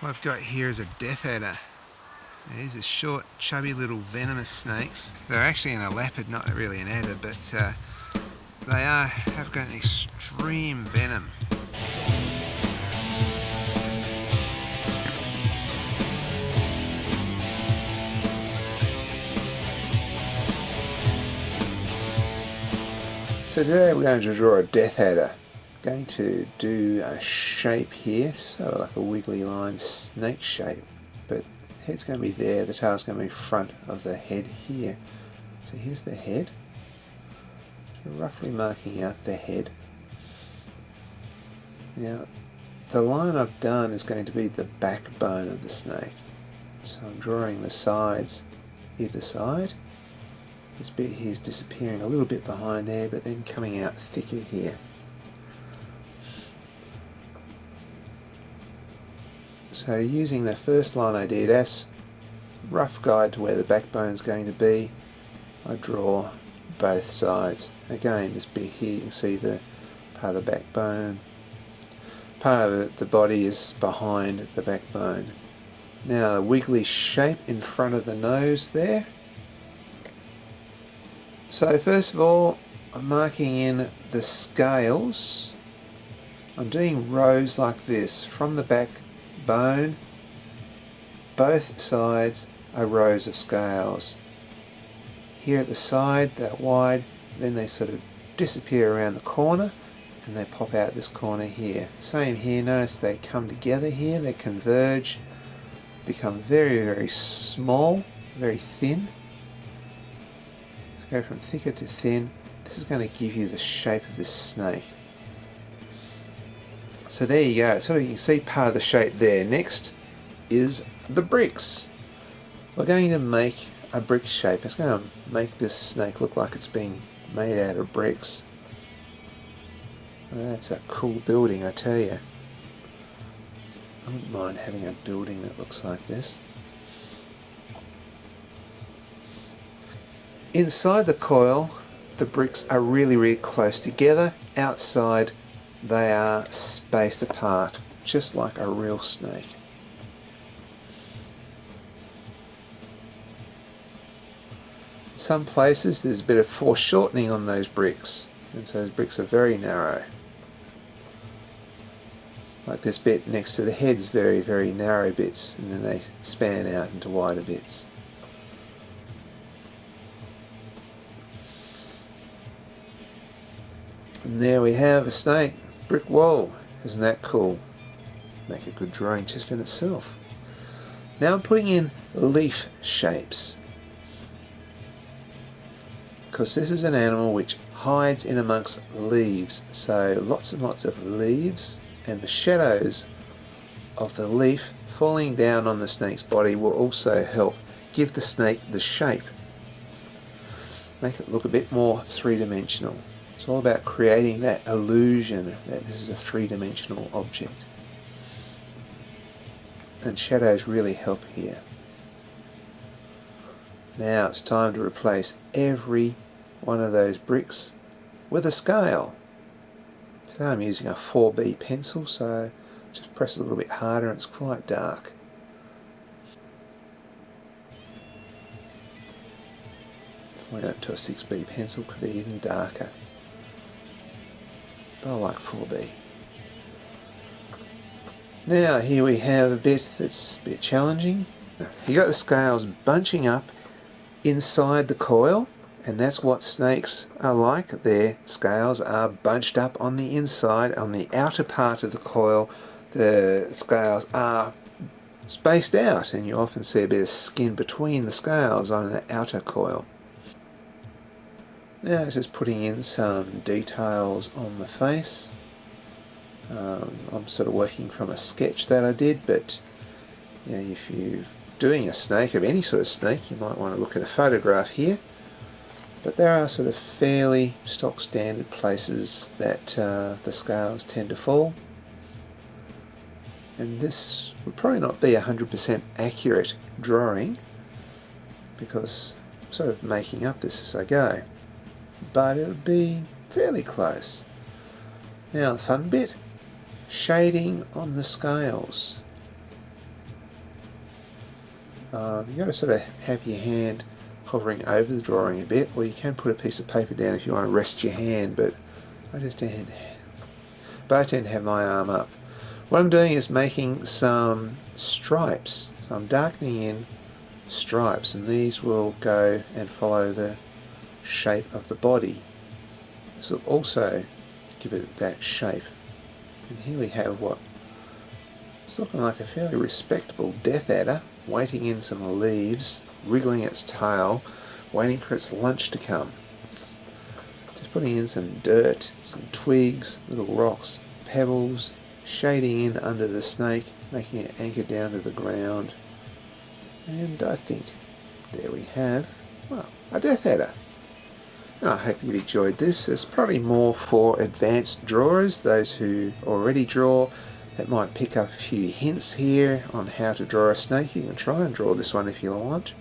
What I've got here is a death adder. These are short, chubby little venomous snakes. They're actually in a leopard, not really an adder, but they have got an extreme venom. So today we're going to draw a death adder. I'm going to do a shape here, so like a wiggly line snake shape, but the head's going to be there, the tail's going to be in front of the head here. So here's the head, so roughly marking out the head. Now the line I've done is going to be the backbone of the snake, so I'm drawing the sides either side. This bit here is disappearing a little bit behind there, but then coming out thicker here. So using the first line I did as rough guide to where the backbone is going to be, I draw both sides. Again, this bit here you can see the part of the backbone. Part of the body is behind the backbone. Now the wiggly shape in front of the nose there. So first of all, I'm marking in the scales. I'm doing rows like this. From the backbone, both sides are rows of scales. Here at the side, they're wide, then they sort of disappear around the corner and they pop out this corner here. Same here, notice they come together here, they converge, become very, very small, very thin. Go from thicker to thin. This is going to give you the shape of this snake. So there you go. So you can see part of the shape there. Next is the bricks. We're going to make a brick shape. It's going to make this snake look like it's been made out of bricks. Well, that's a cool building, I tell you. I wouldn't mind having a building that looks like this. Inside the coil, the bricks are really, really close together. Outside, they are spaced apart, just like a real snake. In some places, there's a bit of foreshortening on those bricks, and so those bricks are very narrow. Like this bit next to the head's very, very narrow bits, and then they span out into wider bits. And there we have a snake, brick wall. Isn't that cool? Make a good drawing just in itself. Now I'm putting in leaf shapes, because this is an animal which hides in amongst leaves. So lots and lots of leaves, and the shadows of the leaf falling down on the snake's body will also help give the snake the shape. Make it look a bit more three-dimensional. It's all about creating that illusion that this is a three-dimensional object. And shadows really help here. Now it's time to replace every one of those bricks with a scale. Today I'm using a 4B pencil, so just press a little bit harder and it's quite dark. If we went up to a 6B pencil, it could be even darker. But I like 4B. Now here we have a bit that's a bit challenging. You got the scales bunching up inside the coil, and that's what snakes are like. Their scales are bunched up on the inside, on the outer part of the coil. The scales are spaced out, and you often see a bit of skin between the scales on the outer coil. Now just putting in some details on the face. I'm sort of working from a sketch that I did, but you know, if you're doing a snake, of any sort of snake, you might want to look at a photograph here. But there are sort of fairly stock standard places that the scales tend to fall. And this would probably not be 100% accurate drawing, because I'm sort of making up this as I go. But it would be fairly close. Now the fun bit, shading on the scales. You've got to sort of have your hand hovering over the drawing a bit, or you can put a piece of paper down if you want to rest your hand, but I tend to have my arm up. What I'm doing is making some stripes. So I'm darkening in stripes, and these will go and follow the shape of the body. This will also give it that shape. And here we have what is looking like a fairly respectable death adder, waiting in some leaves, wriggling its tail, waiting for its lunch to come. Just putting in some dirt, some twigs, little rocks, pebbles, shading in under the snake, making it anchor down to the ground. And I think there we have, well, a death adder. And I hope you've enjoyed this. It's probably more for advanced drawers, those who already draw, that might pick up a few hints here on how to draw a snake. You can try and draw this one if you want.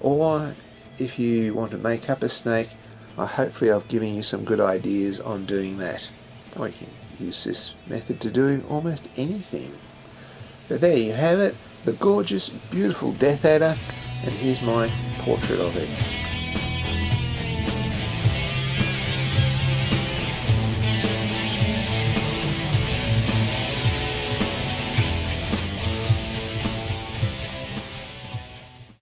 Or if you want to make up a snake, hopefully I've given you some good ideas on doing that. We can use this method to do almost anything. But there you have it, the gorgeous, beautiful death adder, and here's my portrait of it.